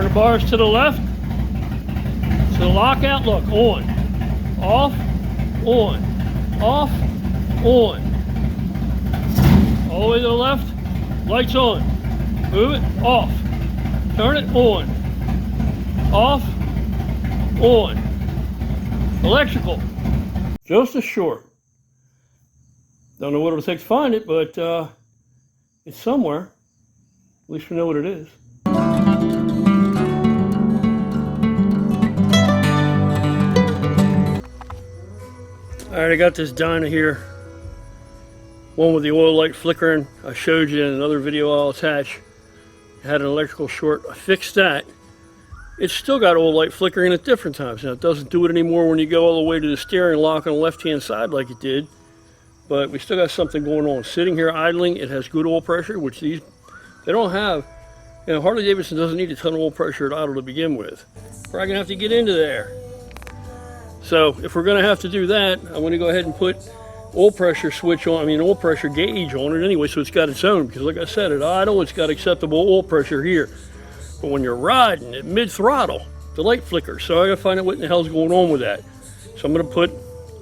Center bars to the left. So lockout, look, on, off, on, off, on. All the way to the left, lights on. Move it, off. Turn it, on. Off, on. Electrical, just as short. Don't know what it'll take to find it, but it's somewhere. At least we know what it is. Alright, I got this Dyna here. One with the oil light flickering. I showed you in another video I'll attach. It had an electrical short. I fixed that. It's still got oil light flickering at different times. Now, it doesn't do it anymore when you go all the way to the steering lock on the left-hand side like it did. But we still got something going on. Sitting here idling, it has good oil pressure, which these, they don't have. You know, Harley Davidson doesn't need a ton of oil pressure at idle to begin with. Probably gonna have to get into there. So if we're gonna have to do that, I'm gonna go ahead and put oil pressure switch on, oil pressure gauge on it anyway, so it's got its own, because like I said, at idle, it's got acceptable oil pressure here. But when you're riding at mid-throttle, the light flickers. So I gotta find out what in the hell's going on with that. So I'm gonna put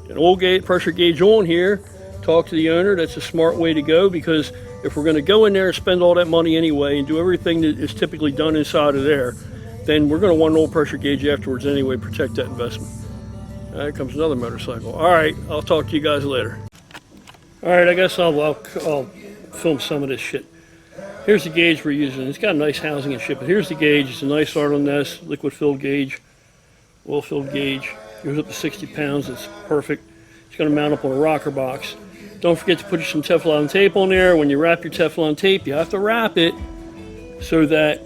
an oil pressure gauge on here, talk to the owner. That's a smart way to go, because if we're gonna go in there and spend all that money anyway and do everything that is typically done inside of there, then we're gonna want an oil pressure gauge afterwards anyway, protect that investment. Here comes another motorcycle. All right, I'll talk to you guys later. All right, I guess I'll film some of this shit. Here's the gauge we're using. It's got a nice housing and shit, but here's the gauge. It's a nice Arlen Ness liquid-filled gauge, oil-filled gauge. Goes up to 60 pounds. It's perfect. It's going to mount up on a rocker box. Don't forget to put some Teflon tape on there. When you wrap your Teflon tape, you have to wrap it so that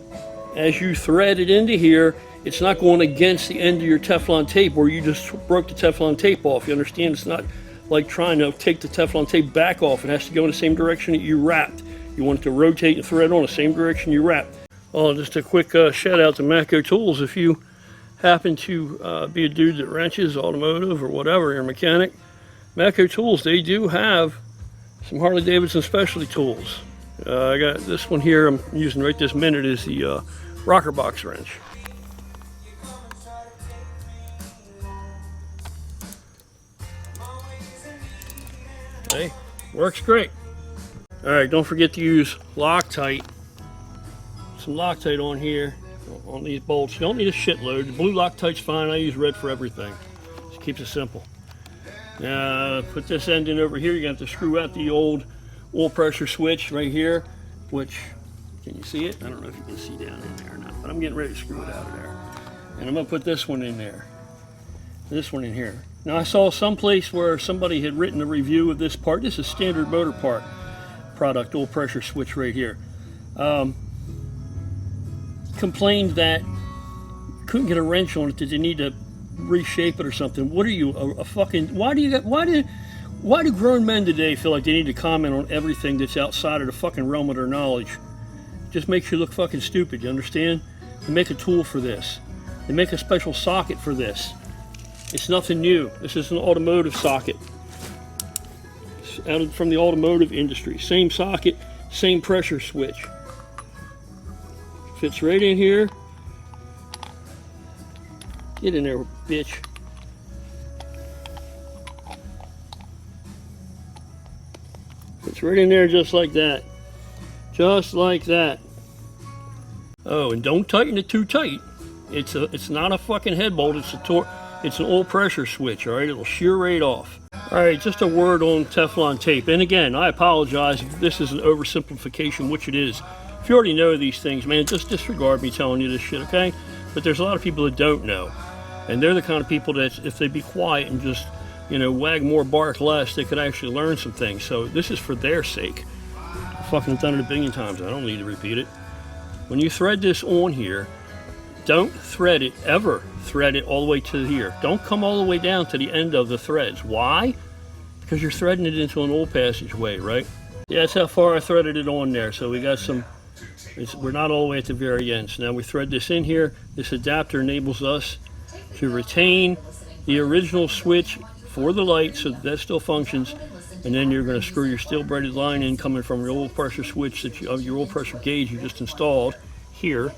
as you thread it into here, it's not going against the end of your Teflon tape where you just broke the Teflon tape off. You understand? It's not like trying to take the Teflon tape back off. It has to go in the same direction that you wrapped. You want it to rotate and thread on the same direction you wrapped. Oh, just a quick shout out to Matco Tools. If you happen to be a dude that wrenches, automotive or whatever, you're a mechanic, Matco Tools, they do have some Harley Davidson specialty tools. I got this one here I'm using right this minute is the rocker box wrench. Hey, works great. All right, don't forget to use Loctite. Some Loctite on here, on these bolts. You don't need a shitload. The blue Loctite's fine. I use red for everything. Just keeps it simple. Now, put this end in over here. You're gonna have to screw out the old oil pressure switch right here, which, can you see it? I don't know if you can see down in there or not, but I'm getting ready to screw it out of there. And I'm gonna put this one in there. This one in here. Now I saw someplace where somebody had written a review of this part. This is standard motor part product, oil pressure switch right here. Complained that couldn't get a wrench on it, that they need to reshape it or something. What are you, a fucking, why do grown men today feel like they need to comment on everything that's outside of the fucking realm of their knowledge? Just makes you look fucking stupid, you understand? They make a tool for this. They make a special socket for this. It's nothing new. This is an automotive socket. It's out from the automotive industry. Same socket, same pressure switch. Fits right in here. Get in there, bitch. Fits right in there just like that. Just like that. Oh, and don't tighten it too tight. It's not a fucking head bolt, it's an oil pressure switch, all right? It'll shear right off. All right, just a word on Teflon tape. And again, I apologize if this is an oversimplification, which it is. If you already know these things, man, just disregard me telling you this shit, okay? But there's a lot of people that don't know. And they're the kind of people that if they be quiet and just, you know, wag more, bark less, they could actually learn some things. So this is for their sake. I've fucking done it a billion times. I don't need to repeat it. When you thread this on here, don't thread it, ever thread it all the way to here. Don't come all the way down to the end of the threads. Why? Because you're threading it into an oil passageway, right? Yeah, that's how far I threaded it on there. So we got some, we're not all the way at the very end. So now we thread this in here. This adapter enables us to retain the original switch for the light so that still functions. And then you're going to screw your steel braided line in coming from your oil pressure switch, that your oil pressure gauge you just installed here.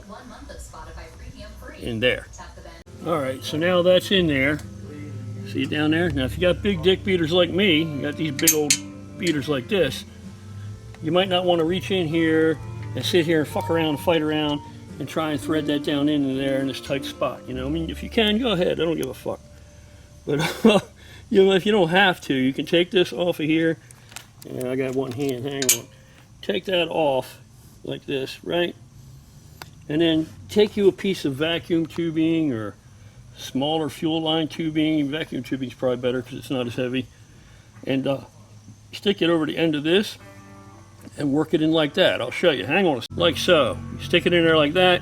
in there. Alright, so now that's in there. See it down there? Now if you got big dick beaters like me, you got these big old beaters like this, you might not want to reach in here and sit here and fuck around and fight around and try and thread that down into there in this tight spot. You know, I mean, if you can, go ahead. I don't give a fuck. But you know, if you don't have to, you can take this off of here. And I got one hand, hang on. Take that off like this, right? And then take you a piece of vacuum tubing or smaller fuel line tubing. Vacuum tubing is probably better because it's not as heavy. And stick it over the end of this and work it in like that. I'll show you. Hang on, like so. You stick it in there like that,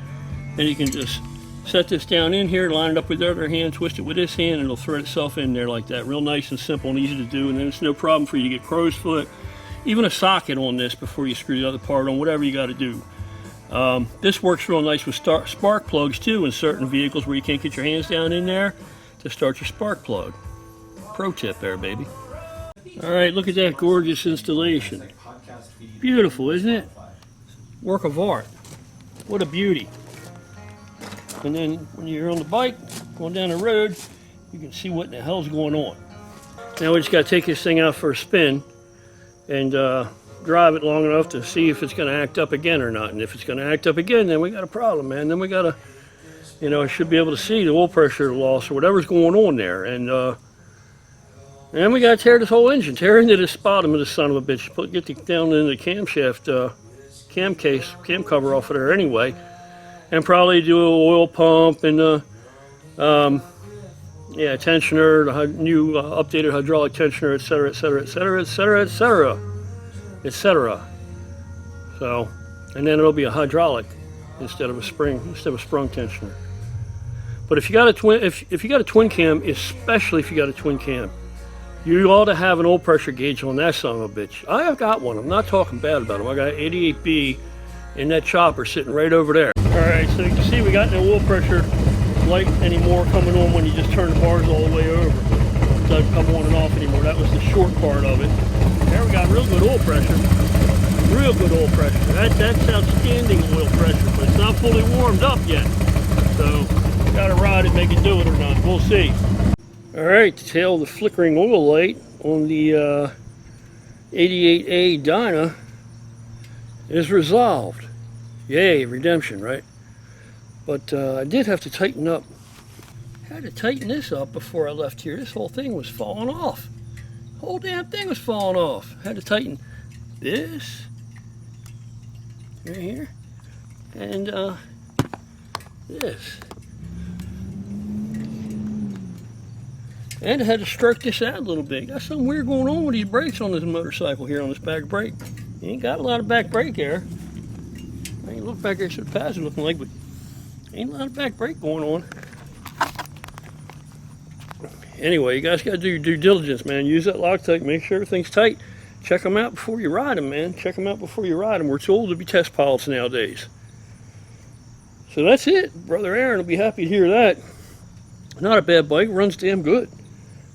and you can just set this down in here, line it up with the other hand, twist it with this hand, and it'll thread itself in there like that. Real nice and simple and easy to do, and then it's no problem for you to get crow's foot, even a socket on this before you screw the other part on, whatever you got to do. This works real nice with spark plugs too in certain vehicles where you can't get your hands down in there to start your spark plug. Pro tip there, baby. Alright, look at that gorgeous installation. Beautiful, isn't it? Work of art. What a beauty. And then when you're on the bike, going down the road, you can see what in the hell's going on. Now we just got to take this thing out for a spin and drive it long enough to see if it's going to act up again or not. And if it's going to act up again, then we got a problem, man. Then we got to, you know, I should be able to see the oil pressure loss or whatever's going on there. And then we got to tear this whole engine, tear into this bottom of this son of a bitch, get down into the camshaft, cam cover off of there anyway, and probably do an oil pump and yeah, tensioner, the new updated hydraulic tensioner, etc., etc., etc., etc., etc., etc. So, and then it'll be a hydraulic instead of a sprung tensioner. But if you got a twin, if you got a twin cam, especially if you got a twin cam, you ought to have an oil pressure gauge on that son of a bitch. I have got one. I'm not talking bad about them. I got 88B in that chopper sitting right over there. All right, so you can see we got no oil pressure light anymore coming on when you just turn the bars all the way over. It doesn't come on and off anymore. That was the short part of it. There we got real good oil pressure. Real good oil pressure. That's outstanding oil pressure, but it's not fully warmed up yet. So gotta ride it, make it do it or not. We'll see. All right, the tail of the flickering oil light on the 88A Dyna is resolved. Yay, redemption, right? But I did have to tighten up. I had to tighten this up before I left here. This whole thing was falling off. The whole damn thing was falling off. I had to tighten this right here and this. And I had to stroke this out a little bit. Got something weird going on with these brakes on this motorcycle here on this back brake. You ain't got a lot of back brake there. I ain't look back there, so the pads are looking like, but ain't a lot of back brake going on. Anyway, you guys got to do your due diligence, man. Use that Loctite, make sure everything's tight. Check them out before you ride them, man. Check them out before you ride them. We're too old to be test pilots nowadays. So that's it. Brother Aaron will be happy to hear that. Not a bad bike. Runs damn good.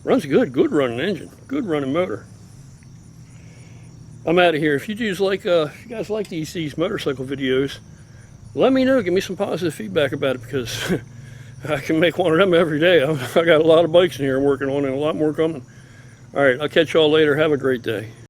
Runs good. Good running engine. Good running motor. I'm out of here. If you guys like these motorcycle videos, let me know. Give me some positive feedback about it, because I can make one of them every day. I got a lot of bikes in here I'm working on and a lot more coming. All right, I'll catch y'all later. Have a great day.